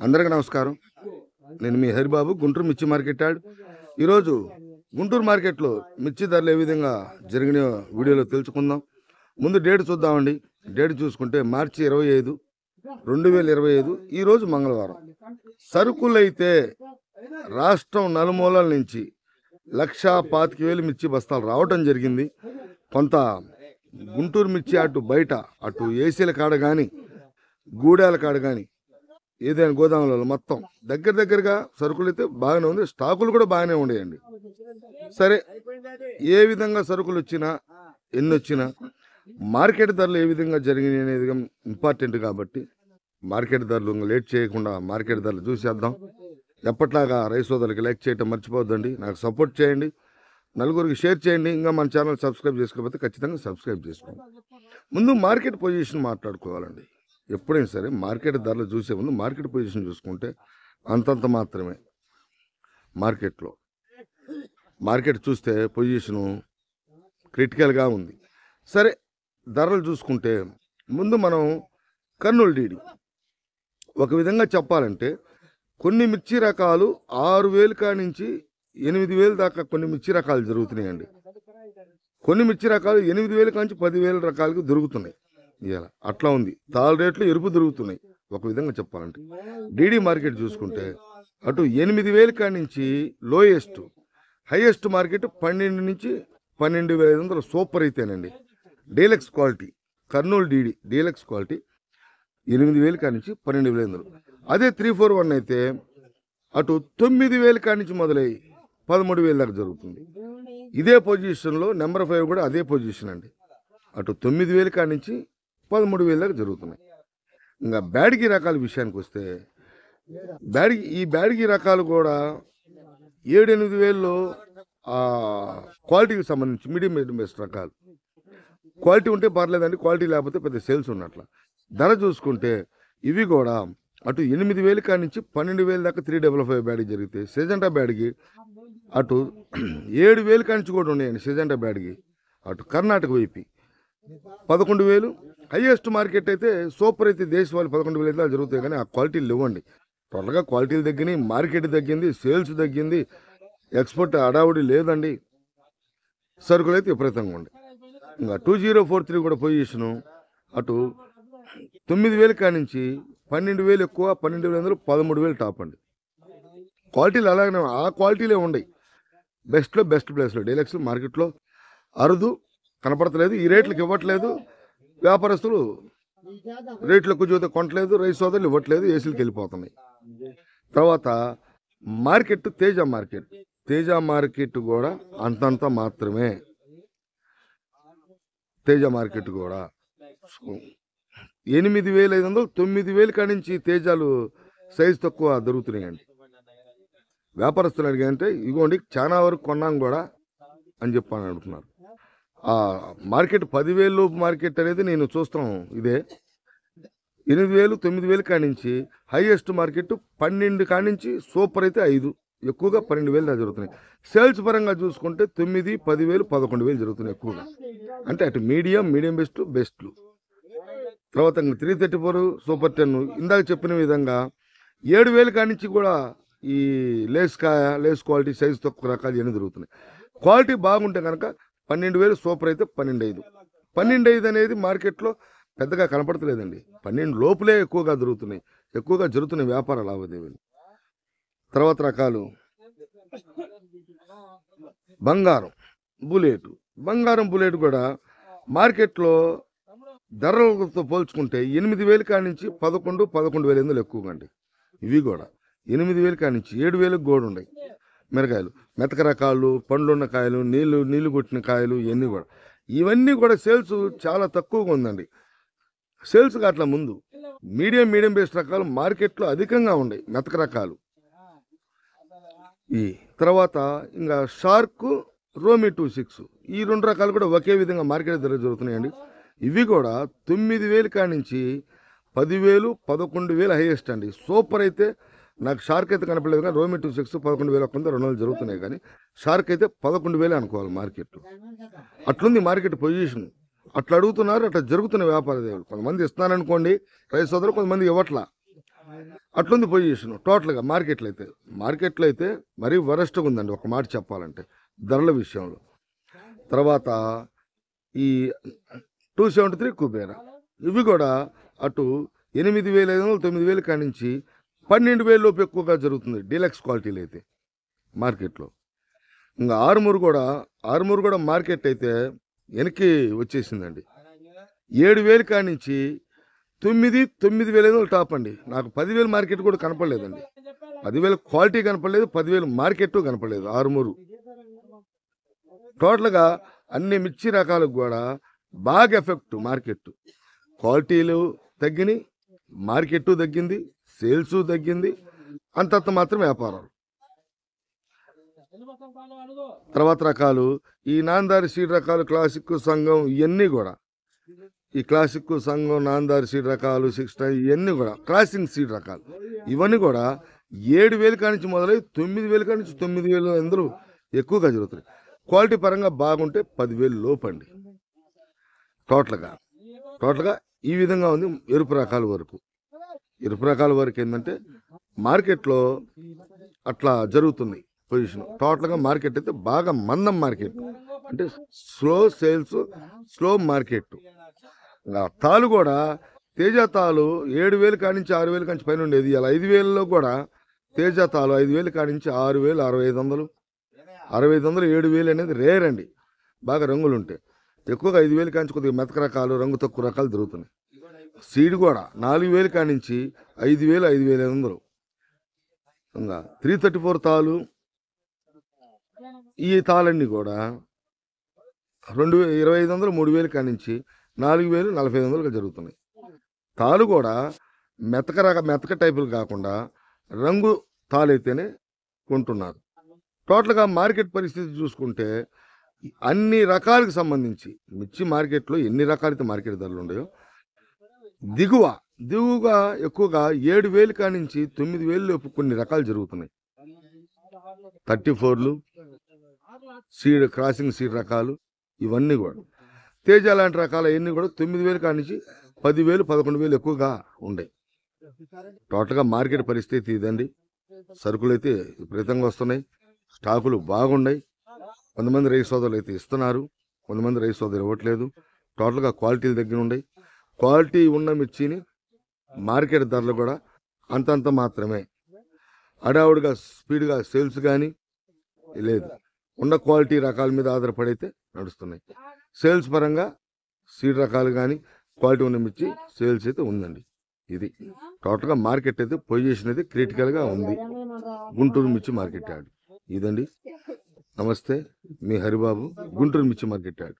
అందరికీ నమస్కారం. నేను మీ హరిబాబు, గుంటూరు మిర్చి మార్కెట్ యార్డ్. ఈరోజు గుంటూరు మార్కెట్లో మిర్చి ధరలు ఏ విధంగా జరిగిన వీడియోలో తెలుసుకుందాం. ముందు డేట్ చూద్దామండి. డేట్ చూసుకుంటే మార్చి 25, 2025 ఈరోజు మంగళవారం. సరుకులు అయితే రాష్ట్రం నలుమూలల నుంచి 1,25,000 మిర్చి బస్తాలు రావటం జరిగింది. కొంత గుంటూరు మిర్చి అటు బయట అటు ఏసీల కాడ కానీ గూడాల కాడ కానీ ఏదైనా గోదాములలో మొత్తం దగ్గరగా సరుకులు అయితే బాగానే ఉంది. స్టాకులు కూడా బాగానే ఉండేయండి. సరే, ఏ విధంగా సరుకులు వచ్చినా ఎన్ని వచ్చినా మార్కెట్ ధరలు ఏ విధంగా జరిగినాయి అనేది ఇంపార్టెంట్ కాబట్టి మార్కెట్ ధరలు లేట్ చేయకుండా మార్కెట్ ధరలు చూసేద్దాం. ఎప్పట్లాగా రైతు సోదరులకి లైక్ చేయటం మర్చిపోద్దండి. నాకు సపోర్ట్ చేయండి, నలుగురికి షేర్ చేయండి. ఇంకా మన ఛానల్ సబ్స్క్రైబ్ చేసుకోకపోతే ఖచ్చితంగా సబ్స్క్రైబ్ చేసుకోండి. ముందు మార్కెట్ పొజిషన్ మాట్లాడుకోవాలండి. ఎప్పుడైనా సరే మార్కెట్ ధరలు చూసే ముందు మార్కెట్ పొజిషన్ చూసుకుంటే అంతంత మాత్రమే. మార్కెట్ చూస్తే పొజిషను క్రిటికల్గా ఉంది. సరే, ధరలు చూసుకుంటే ముందు మనం కర్నూలు డీడీ ఒక విధంగా చెప్పాలంటే కొన్ని మిర్చి రకాలు 6,000 కానించి 8,000 దాకా కొన్ని మిర్చి రకాలు జరుగుతున్నాయండి. కొన్ని మిర్చి రకాలు 8,000 కాంచి 10,000 రకాలకు దొరుకుతున్నాయి. ఇలా అట్లా ఉంది. తాళ్ళ రేట్లు ఎరుపు దొరుకుతున్నాయి. ఒక విధంగా చెప్పాలంటే డీడీ మార్కెట్ చూసుకుంటే అటు 8,000 కానించి లోయెస్ట్, హైయెస్ట్ మార్కెట్ 12 నుంచి 12,500 సూపర్ అయితేనండి. Deluxe quality Kurnool DD deluxe quality 8,000 కానించి 12,500. అదే 341 అయితే అటు 9,000 కానించి మొదలై 13,000 దాకా జరుగుతుంది. ఇదే పొజిషన్లో నెంబర్ 5 కూడా అదే పొజిషన్ అండి. అటు 9,000 కానించి 13,000 దాకా జరుగుతున్నాయి. ఇంకా బ్యాడ్గి రకాల విషయానికి వస్తే బ్యాడ్గి రకాలు కూడా 7-8,000లో క్వాలిటీకి సంబంధించి మీడియం బెస్ట్ రకాలు. క్వాలిటీ ఉంటే పర్లేదండి, క్వాలిటీ లేకపోతే పెద్ద సేల్స్ ఉన్నట్ల. ధర చూసుకుంటే ఇవి కూడా అటు 8,000 కానించి 12,000 దాకా 355 బ్యాడ్గి జరిగితే సెజెంటా బ్యాడ్గి అటు 7,000 కానించి కూడా ఉన్నాయండి. సెజెంటా బ్యాడ్గి అటు కర్ణాటక వైపు 11,000. హైయెస్ట్ మార్కెట్ అయితే సూపర్ అయితే దేశవాళీ 11,000 దాకా జరుగుతాయి. కానీ ఆ క్వాలిటీలు ఇవ్వండి. త్వరగా క్వాలిటీలు తగ్గినాయి, మార్కెట్ తగ్గింది, సేల్స్ తగ్గింది, ఎక్స్పోర్ట్ అడావుడి లేదండి. సరుకులు అయితే విపరీతంగా ఉండే. ఇంకా 2043 కూడా పొజిషను అటు 9,000 కానించి 12,000 ఎక్కువ, 12,500, 13,000 టాప్ అండి. క్వాలిటీలు అలాగనే ఆ క్వాలిటీలే ఉన్నాయి. బెస్ట్లో బెస్ట్ ప్లేస్లో డీలక్స్ మార్కెట్లో అరుదు కనపడతలేదు. ఈ రేట్లకు ఇవ్వట్లేదు. వ్యాపారస్తులు రేట్లు ఎక్కువ చూస్తే కొనట్లేదు, రైతు సోదరులు ఇవ్వట్లేదు, ఏసీలకు వెళ్ళిపోతున్నాయి. తర్వాత మార్కెట్ తేజ మార్కెట్ కూడా అంతంత మాత్రమే. తేజ మార్కెట్ కూడా 8,500, 9,000 కానించి తేజాలు సైజు తక్కువ దొరుకుతున్నాయండి. వ్యాపారస్తులు అడిగారంటే ఇగోండి చాలా వరకు కొన్నాం కూడా అని చెప్పని అడుగుతున్నారు. ఆ మార్కెట్ 10,000 లోపు మార్కెట్ అనేది నేను చూస్తాం. ఇదే 8,000, 9,000 కానించి హైయెస్ట్ మార్కెట్ 12 కానించి సూపర్ అయితే 5, ఎక్కువగా 12,000 దాకా జరుగుతున్నాయి. సేల్స్ పరంగా చూసుకుంటే 9, 10,000, 11,000 జరుగుతున్నాయి ఎక్కువగా. అంటే అటు మీడియం బెస్ట్లు. తర్వాత 334 సూపర్ 10 ఇందాక చెప్పిన విధంగా 7,000 కానించి కూడా ఈ లేస్ క్వాలిటీ సైజు తక్కువ రకాలు ఇవన్నీ దొరుకుతున్నాయి. క్వాలిటీ బాగుంటే కనుక 12,000 సూపర్ అయితే 12,500. 12,500 అనేది మార్కెట్లో పెద్దగా కనపడతలేదండి. 12 లోపులే ఎక్కువగా జరుగుతున్నాయి వ్యాపార లావాదేవీలు. తర్వాత రకాలు బంగారం బుల్లెట్ కూడా మార్కెట్లో ధరలతో పోల్చుకుంటే 8,000 కానించి 11,500 ఎక్కువగా అండి. ఇవి కూడా 8,000 కానించి 7,000 కూడా ఉన్నాయి. మిరకాయలు మెతక రకాలు, పండ్లున్న కాయలు, నీళ్లు కొట్టిన కాయలు, ఇవన్నీ కూడా సేల్స్ చాలా తక్కువగా ఉందండి. సేల్స్ అట్లా ముందు మీడియం బేస్డ్ రకాలు మార్కెట్లో అధికంగా ఉన్నాయి. మెతక రకాలు ఈ తర్వాత ఇంకా షార్క్, రోమి 26 ఈ 2 రకాలు కూడా ఒకే విధంగా మార్కెట్ ధర జరుగుతున్నాయండి. ఇవి కూడా 9,000 కానించి 10,000, 11,000 హైయెస్ట్ అండి. సూపర్ అయితే నాకు షార్క్ అయితే కనపడలేదు, కానీ రోమి 26 11,000 కొంత 200 జరుగుతున్నాయి. కానీ షార్క్ అయితే 11,000 అనుకోవాలి మార్కెట్. అట్లుంది మార్కెట్ పొజిషన్. అట్లా అడుగుతున్నారు, అట్లా జరుగుతున్న వ్యాపార దేవుడు. కొంతమంది ఇస్తున్నారనుకోండి రైతు సోదరులు, కొంతమంది ఇవ్వట్లా. అట్లుంది పొజిషన్ టోటల్గా మార్కెట్లో అయితే మరీ వరస్ట్గా ఉందండి ఒక మాట చెప్పాలంటే ధరల విషయంలో. తర్వాత ఈ 273 కుబేరా ఇవి కూడా అటు 8,500 9,000 కాడి నుంచి 12,000 లోపు ఎక్కువగా జరుగుతుంది డీలక్స్ క్వాలిటీలు అయితే మార్కెట్లో. ఇంకా ఆరుమూరు కూడా మార్కెట్ అయితే వెనక్కి వచ్చేసిందండి. 7,000 కాడి నుంచి 9,500 టాప్ అండి. నాకు 10,000 మార్కెట్ కూడా కనపడలేదండి. 10,000 క్వాలిటీ కనపడలేదు, 10,000 మార్కెట్ కనపడలేదు ఆరుమూరు. టోటల్గా అన్ని మిర్చి రకాలకు కూడా బాగా ఎఫెక్ట్ మార్కెట్. క్వాలిటీలు తగ్గినాయి, మార్కెట్ తగ్గింది, సేల్స్ తగ్గింది, అంతంత మాత్రం వ్యాపారాలు. తర్వాత రకాలు ఈ నాందారి సీడ్ రకాలు, క్లాసిక్ సంఘం, ఇవన్నీ కూడా ఈ క్లాసిక్ సంఘం, నాందారి సీడ్ రకాలు, 6 ఇవన్నీ కూడా క్రాసింగ్ సీడ్ రకాలు. ఇవన్నీ కూడా 7,000 కాడి నుంచి మొదలై 9,000 కాడి నుంచి 9,500 ఎక్కువగా జరుగుతాయి. క్వాలిటీ పరంగా బాగుంటే 10,000 లోపు అండి. టోటల్గా ఈ విధంగా ఉంది. ఎరుపు రకాల వరకు ఏంటంటే మార్కెట్లో అట్లా జరుగుతుంది పొజిషన్. టోటల్గా మార్కెట్ అయితే బాగా మందం మార్కెట్, అంటే స్లో సేల్స్, స్లో మార్కెట్. తాలు కూడా తేజ తాలు 7,000 కాడి నుంచి 6,000 కాడి నుంచి పైన ఉండేది. అలా 5,000లో కూడా తేజ తాలు 5,000 కాడి నుంచి 6,000, 6,500, 7,000 అనేది రేర్ అండి. బాగా రంగులు ఉంటాయి. ఎక్కువగా 5,000 కాడి నుంచి కొద్దిగా మెతక రకాలు, రంగు తక్కువ రకాలు దొరుకుతున్నాయి. సీడ్ కూడా 4,000 కాడి నుంచి 5,000, 5,500. ఇంకా 334 తాలు, ఈ తాళన్నీ కూడా 2,500, 3,000 కాడి నుంచి 4,000, 4,500 జరుగుతున్నాయి. తాలు కూడా మెతక టైపులు కాకుండా రంగు తాలైతేనే కొంటున్నారు. టోటల్గా మార్కెట్ పరిస్థితి చూసుకుంటే అన్ని రకాలకు సంబంధించి మిర్చి మార్కెట్లో ఎన్ని రకాలైతే మార్కెట్ ధరలు ఉన్నాయో, దిగువగా ఎక్కువగా 7,000 కాడి నుంచి 9,000 లోపు కొన్ని రకాలు జరుగుతున్నాయి. 34లు, సీడ్ క్రాసింగ్ సీడ్ రకాలు, ఇవన్నీ కూడా తేజ లాంటి రకాలు అవన్నీ కూడా 9,000 కాడి నుంచి 10,000, 11,000 ఎక్కువగా ఉన్నాయి. టోటల్గా మార్కెట్ పరిస్థితి ఇదండి. సరుకులు అయితే విపరీతంగా వస్తున్నాయి, స్టాకులు బాగున్నాయి. కొంతమంది రైతు సోదరులు అయితే ఇస్తున్నారు, కొంతమంది రైతు సోదరులు ఇవ్వట్లేదు. టోటల్గా క్వాలిటీలు దగ్గర ఉన్నాయి. క్వాలిటీ ఉన్న మిర్చిని మార్కెట్ ధరలు కూడా అంతంత మాత్రమే. హడావుడిగా స్పీడ్గా సేల్స్ కానీ లేదు. ఉన్న క్వాలిటీ రకాల మీద ఆధారపడైతే నడుస్తున్నాయి. సేల్స్ పరంగా సీడ్ రకాలు కానీ క్వాలిటీ ఉన్న మిర్చి సేల్స్ అయితే ఉందండి. ఇది టోటల్గా మార్కెట్ అయితే పొజిషన్ అయితే క్రిటికల్గా ఉంది గుంటూరు మిర్చి మార్కెట్ యార్డ్. ఇదండి. నమస్తే, మీ హరిబాబు, గుంటూరు మిర్చి మార్కెట్ యార్డ్.